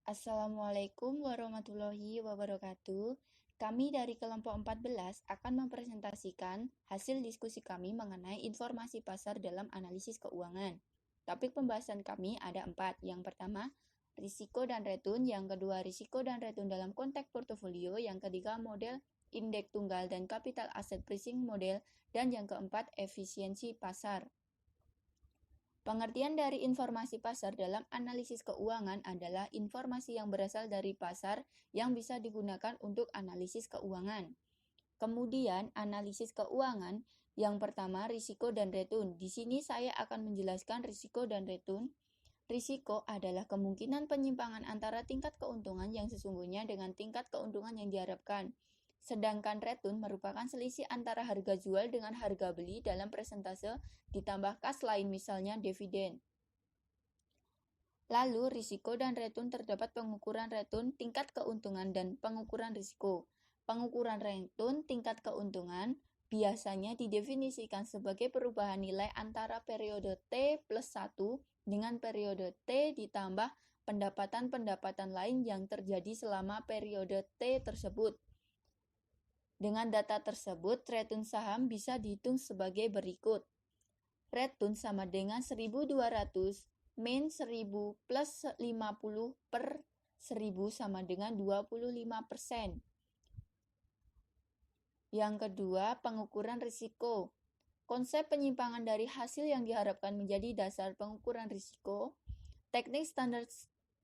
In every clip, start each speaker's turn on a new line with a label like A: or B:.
A: Assalamualaikum warahmatullahi wabarakatuh. Kami dari kelompok 14 akan mempresentasikan hasil diskusi kami mengenai informasi pasar dalam analisis keuangan. Topik pembahasan kami ada 4. Yang pertama, risiko dan return. Yang kedua, risiko dan return dalam konteks portofolio. Yang ketiga, model indeks tunggal dan capital asset pricing model. Dan yang keempat, efisiensi pasar. Pengertian dari informasi pasar dalam analisis keuangan adalah informasi yang berasal dari pasar yang bisa digunakan untuk analisis keuangan. Kemudian, analisis keuangan yang pertama, risiko dan return. Di sini saya akan menjelaskan risiko dan return. Risiko adalah kemungkinan penyimpangan antara tingkat keuntungan yang sesungguhnya dengan tingkat keuntungan yang diharapkan. Sedangkan return merupakan selisih antara harga jual dengan harga beli dalam persentase ditambah kas lain, misalnya dividen. Lalu, risiko dan return terdapat pengukuran return tingkat keuntungan dan pengukuran risiko. Pengukuran return tingkat keuntungan biasanya didefinisikan sebagai perubahan nilai antara periode T plus 1 dengan periode T ditambah pendapatan-pendapatan lain yang terjadi selama periode T tersebut. Dengan data tersebut, return saham bisa dihitung sebagai berikut. Return sama dengan 1.200 min 1.000 plus 50 per 1.000 sama dengan 25%. Yang kedua, pengukuran risiko. Konsep penyimpangan dari hasil yang diharapkan menjadi dasar pengukuran risiko. Teknik standar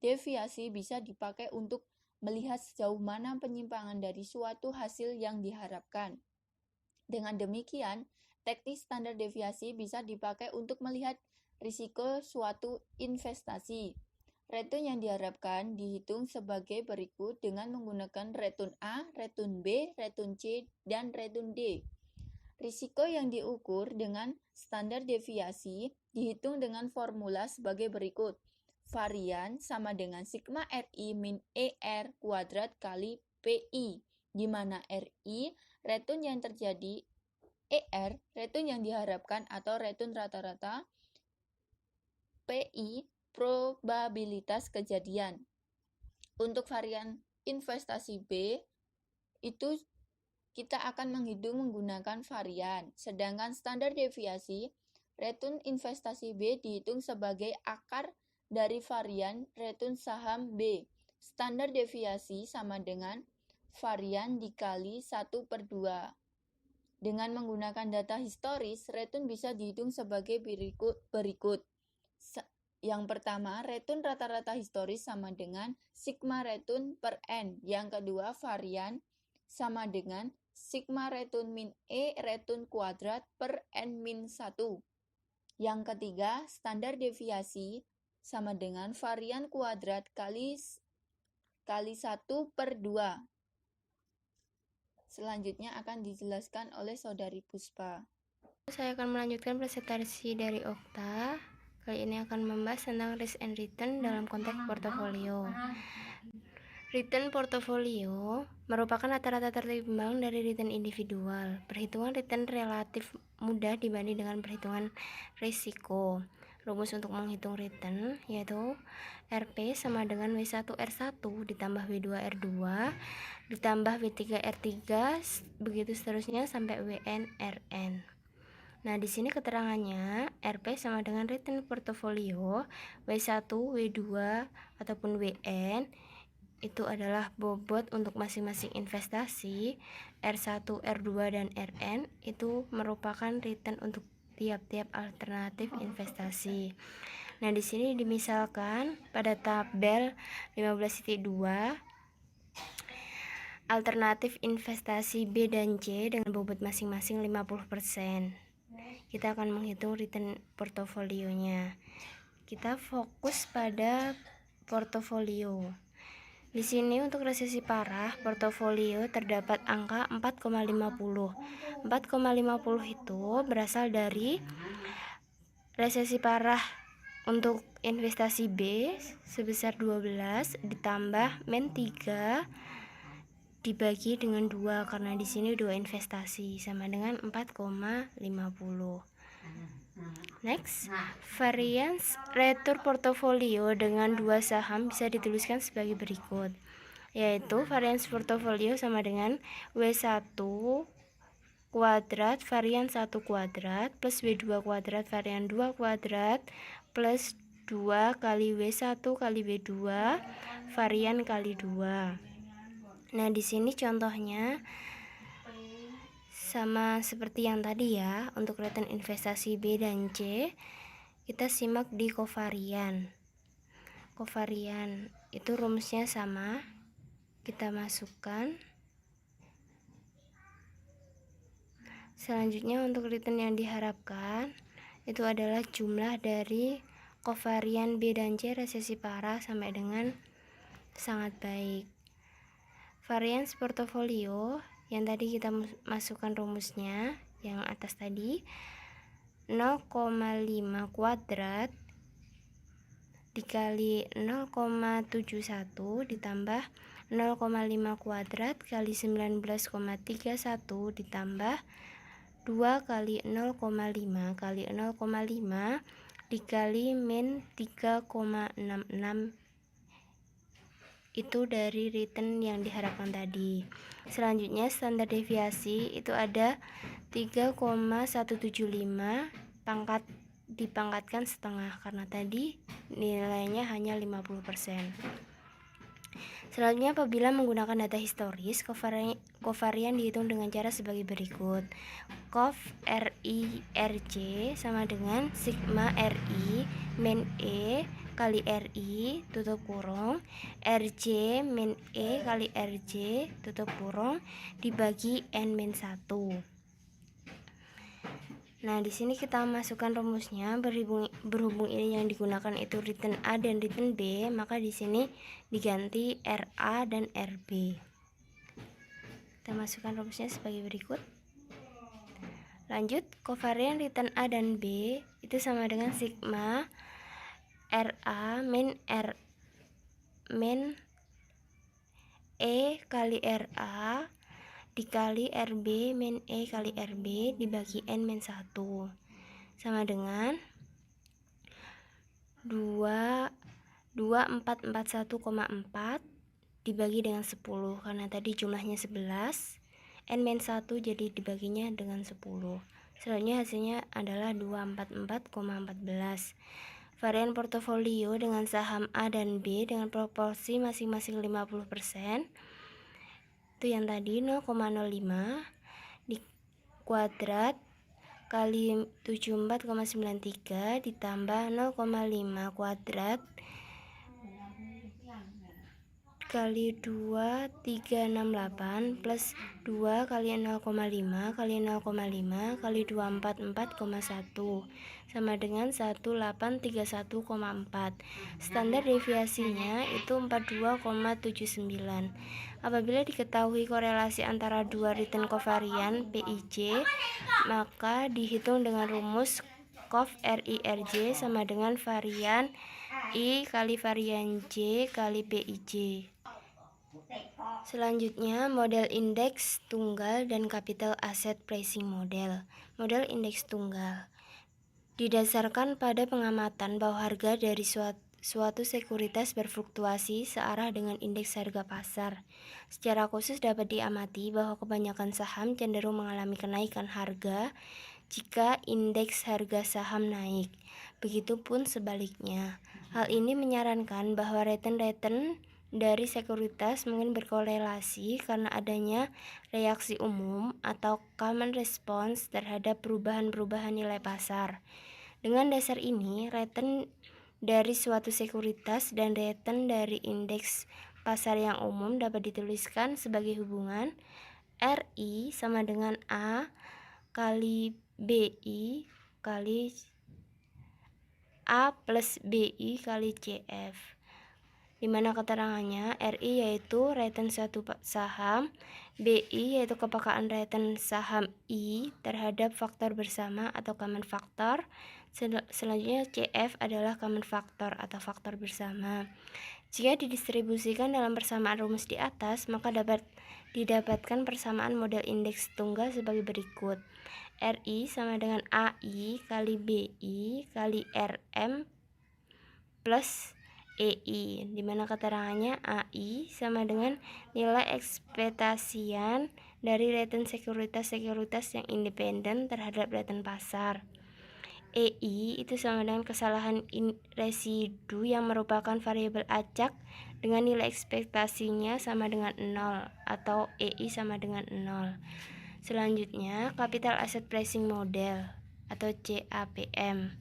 A: deviasi bisa dipakai untuk melihat sejauh mana penyimpangan dari suatu hasil yang diharapkan. Dengan demikian, teknik standar deviasi bisa dipakai untuk melihat risiko suatu investasi. Return yang diharapkan dihitung sebagai berikut dengan menggunakan return A, return B, return C, dan return D. Risiko yang diukur dengan standar deviasi dihitung dengan formula sebagai berikut. Varian sama dengan sigma RI min ER kuadrat kali PI, di mana RI return yang terjadi, ER return yang diharapkan atau return rata-rata, PI probabilitas kejadian. Untuk varian investasi B, itu kita akan menghitung menggunakan varian, sedangkan standar deviasi return investasi B dihitung sebagai akar dari varian return saham B. Standar deviasi sama dengan varian dikali 1/2. Dengan menggunakan data historis, return bisa dihitung sebagai berikut. Yang pertama, return rata-rata historis sama dengan sigma return per N. Yang kedua, varian sama dengan sigma return min E return kuadrat per N min 1. Yang ketiga, standar deviasi sama dengan varian kuadrat kali 1/2. Selanjutnya akan dijelaskan oleh Saudari Puspa.
B: Saya akan melanjutkan presentasi dari Okta. Kali ini akan membahas tentang risk and return dalam konteks portofolio. Return portofolio merupakan rata-rata tertimbang dari return individual. Perhitungan return relatif mudah dibanding dengan perhitungan risiko. Rumus untuk menghitung return yaitu RP sama dengan W1R1 ditambah W2R2 ditambah W3R3 begitu seterusnya sampai WNRN. Nah, di sini keterangannya RP sama dengan return portofolio, W1, W2 ataupun WN itu adalah bobot untuk masing-masing investasi. R1, R2 dan Rn itu merupakan return untuk tiap-tiap alternatif investasi. Nah, di sini dimisalkan pada tabel 15.2 alternatif investasi B dan C dengan bobot masing-masing 50%. Kita akan menghitung return portofolionya. Kita fokus pada portofolio. Di sini untuk resesi parah, portofolio terdapat angka 4,50. 4,50 itu berasal dari resesi parah untuk investasi B sebesar 12 ditambah min 3 dibagi dengan 2 karena di sini 2 investasi sama dengan 4,50. Next, varians return portofolio dengan dua saham bisa dituliskan sebagai berikut, yaitu varians portofolio sama dengan W1 kuadrat varian 1 kuadrat plus W2 kuadrat varian 2 kuadrat plus 2 kali W1 kali W2 varian kali 2. Nah, di sini contohnya sama seperti yang tadi ya. Untuk return investasi B dan C, kita simak di kovarian. Kovarian itu rumusnya sama. Kita masukkan. Selanjutnya untuk return yang diharapkan itu adalah jumlah dari kovarian B dan C resesi parah sampai dengan sangat baik. Varians portofolio yang tadi kita masukkan rumusnya yang atas tadi 0,5 kuadrat dikali 0,71 ditambah 0,5 kuadrat kali 19,31 ditambah 2 kali 0,5 kali 0,5 dikali min 3,66. Itu dari return yang diharapkan tadi. Selanjutnya standar deviasi itu ada 3,175 dipangkatkan setengah karena tadi nilainya hanya 50%. Selanjutnya apabila menggunakan data historis, kovarian dihitung dengan cara sebagai berikut. Cov RI RJ sama dengan sigma RI min E kali RI tutup kurung RJ min E kali RJ tutup kurung dibagi N min 1. Nah, di sini kita masukkan rumusnya. Berhubung ini yang digunakan itu return A dan return B, maka di sini diganti RA dan RB. Kita masukkan rumusnya sebagai berikut. Lanjut, kovarian return A dan B itu sama dengan sigma RA min E kali RA dikali RB min E kali RB dibagi N min 1 sama dengan 2441,4 dibagi dengan 10 karena tadi jumlahnya 11, N min 1 jadi dibaginya dengan 10. Selanjutnya hasilnya adalah 244,14. Varian portofolio dengan saham A dan B dengan proporsi masing-masing 50%. Itu yang tadi 0,05 di kuadrat kali 74,93 ditambah 0,5 kuadrat kali 2368 plus 2 kali 0,5 kali 0,5 kali 244,1 sama dengan 1831,4. Standar deviasinya itu 42,79. Apabila diketahui korelasi antara dua return kovarian PIJ, maka dihitung dengan rumus Cov RI/RJ sama dengan varian I kali varian J kali PIJ. Selanjutnya, model indeks tunggal dan capital asset pricing model. Model indeks tunggal didasarkan pada pengamatan bahwa harga dari suatu sekuritas berfluktuasi searah dengan indeks harga pasar. Secara khusus dapat diamati bahwa kebanyakan saham cenderung mengalami kenaikan harga jika indeks harga saham naik. Begitupun sebaliknya. Hal ini menyarankan bahwa return dari sekuritas mungkin berkorelasi karena adanya reaksi umum atau common response terhadap perubahan-perubahan nilai pasar. Dengan dasar ini, return dari suatu sekuritas dan return dari indeks pasar yang umum dapat dituliskan sebagai hubungan RI sama dengan A kali BI kali A plus BI kali CF, di mana keterangannya RI yaitu return suatu saham, BI yaitu kepekaan return saham I terhadap faktor bersama atau common factor. Selanjutnya CF adalah common factor atau faktor bersama. Jika didistribusikan dalam persamaan rumus di atas, maka dapat didapatkan persamaan model indeks tunggal sebagai berikut. RI sama dengan AI kali BI kali RM plus EI, di mana keterangannya AI sama dengan nilai ekspektasian dari return sekuritas-sekuritas yang independen terhadap return pasar. EI itu sama dengan kesalahan residu yang merupakan variabel acak dengan nilai ekspektasinya sama dengan 0 atau EI sama dengan 0. Selanjutnya, Capital Asset Pricing Model atau CAPM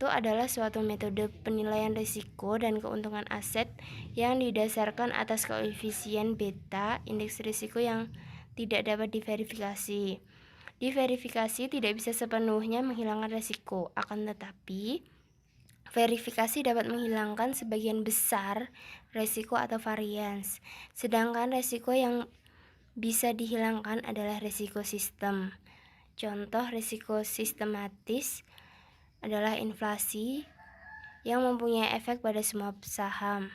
B: itu adalah suatu metode penilaian risiko dan keuntungan aset yang didasarkan atas koefisien beta indeks risiko yang tidak dapat diverifikasi. Diverifikasi tidak bisa sepenuhnya menghilangkan risiko, akan tetapi verifikasi dapat menghilangkan sebagian besar risiko atau varians. Sedangkan risiko yang bisa dihilangkan adalah risiko sistem. Contoh risiko sistematis adalah inflasi yang mempunyai efek pada semua saham.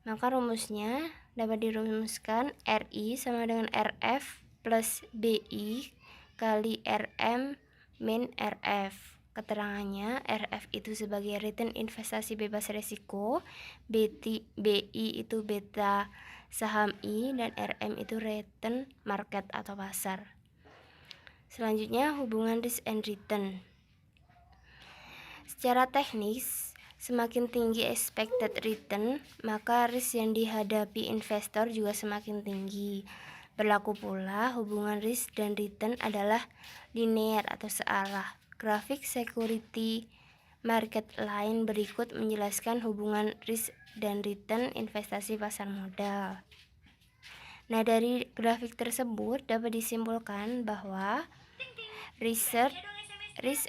B: Maka rumusnya dapat dirumuskan RI sama dengan RF plus BI kali RM min RF. Keterangannya, RF itu sebagai return investasi bebas risiko, BI itu beta saham I, dan RM itu return market atau pasar. Selanjutnya, hubungan risk and return. Secara teknis, semakin tinggi expected return, maka risk yang dihadapi investor juga semakin tinggi. Berlaku pula hubungan risk dan return adalah linear atau searah. Grafik security market line berikut menjelaskan hubungan risk dan return investasi pasar modal. Nah, dari grafik tersebut dapat disimpulkan bahwa risk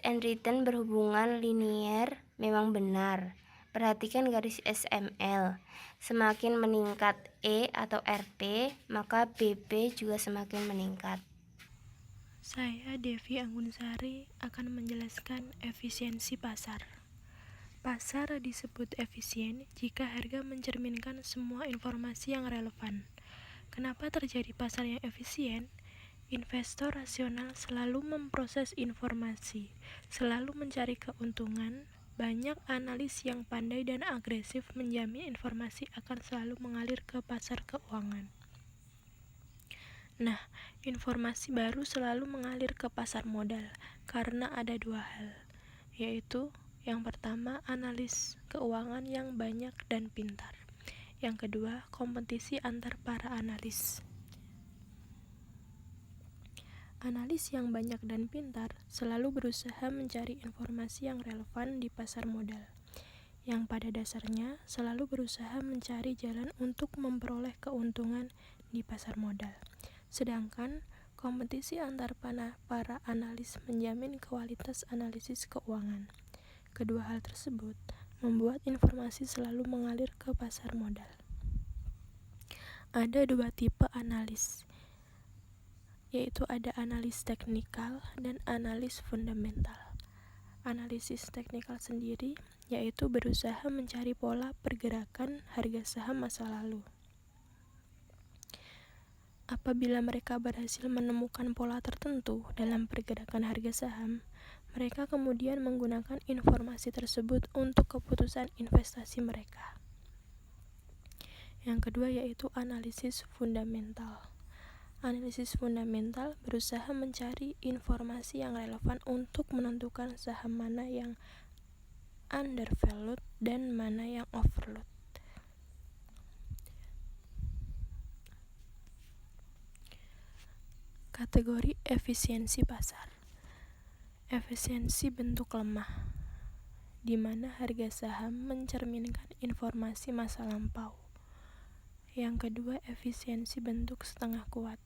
B: and return berhubungan linear memang benar. Perhatikan garis SML. Semakin meningkat E atau RP, maka BP juga semakin meningkat.
C: Saya Devi Anggunsari akan menjelaskan efisiensi pasar. Pasar disebut efisien jika harga mencerminkan semua informasi yang relevan. Kenapa terjadi pasar yang efisien? Investor rasional selalu memproses informasi, selalu mencari keuntungan. Banyak analis yang pandai dan agresif menjamin informasi akan selalu mengalir ke pasar keuangan. Nah, informasi baru selalu mengalir ke pasar modal karena ada dua hal, yaitu yang pertama, analis keuangan yang banyak dan pintar. Yang kedua, kompetisi antar para analis. Analis yang banyak dan pintar selalu berusaha mencari informasi yang relevan di pasar modal, yang pada dasarnya selalu berusaha mencari jalan untuk memperoleh keuntungan di pasar modal. Sedangkan kompetisi antar para analis menjamin kualitas analisis keuangan. Kedua hal tersebut membuat informasi selalu mengalir ke pasar modal. Ada dua tipe analis, yaitu ada analis teknikal dan analis fundamental. Analisis teknikal sendiri yaitu berusaha mencari pola pergerakan harga saham masa lalu. Apabila mereka berhasil menemukan pola tertentu dalam pergerakan harga saham, mereka kemudian menggunakan informasi tersebut untuk keputusan investasi mereka. Yang kedua yaitu analisis fundamental. Analisis fundamental berusaha mencari informasi yang relevan untuk menentukan saham mana yang undervalued dan mana yang overvalued. Kategori efisiensi pasar. Efisiensi bentuk lemah, di mana harga saham mencerminkan informasi masa lampau. Yang kedua, efisiensi bentuk setengah kuat,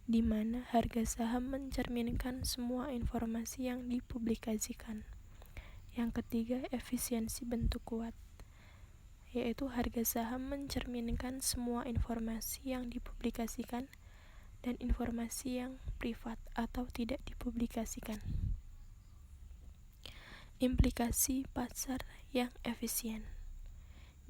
C: di mana harga saham mencerminkan semua informasi yang dipublikasikan. Yang ketiga, efisiensi bentuk kuat, yaitu harga saham mencerminkan semua informasi yang dipublikasikan dan informasi yang privat atau tidak dipublikasikan. Implikasi pasar yang efisien.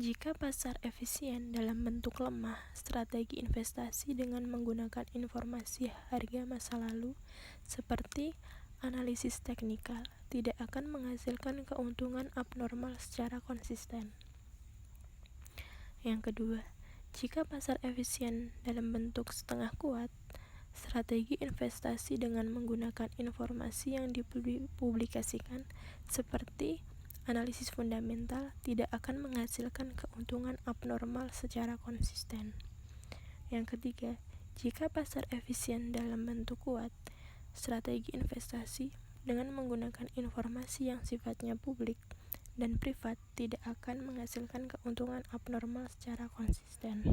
C: Jika pasar efisien dalam bentuk lemah, strategi investasi dengan menggunakan informasi harga masa lalu seperti analisis teknikal tidak akan menghasilkan keuntungan abnormal secara konsisten. Yang kedua, jika pasar efisien dalam bentuk setengah kuat, strategi investasi dengan menggunakan informasi yang dipublikasikan seperti analisis fundamental tidak akan menghasilkan keuntungan abnormal secara konsisten. Yang ketiga, jika pasar efisien dalam bentuk kuat, strategi investasi dengan menggunakan informasi yang sifatnya publik dan privat tidak akan menghasilkan keuntungan abnormal secara konsisten.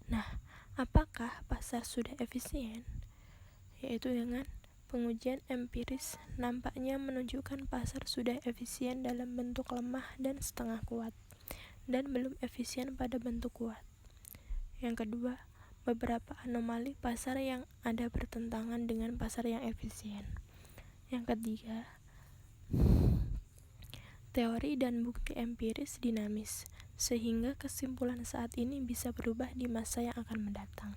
C: Nah, apakah pasar sudah efisien? Yaitu dengan pengujian empiris nampaknya menunjukkan pasar sudah efisien dalam bentuk lemah dan setengah kuat, dan belum efisien pada bentuk kuat. Yang kedua, beberapa anomali pasar yang ada bertentangan dengan pasar yang efisien. Yang ketiga, teori dan bukti empiris dinamis, sehingga kesimpulan saat ini bisa berubah di masa yang akan mendatang.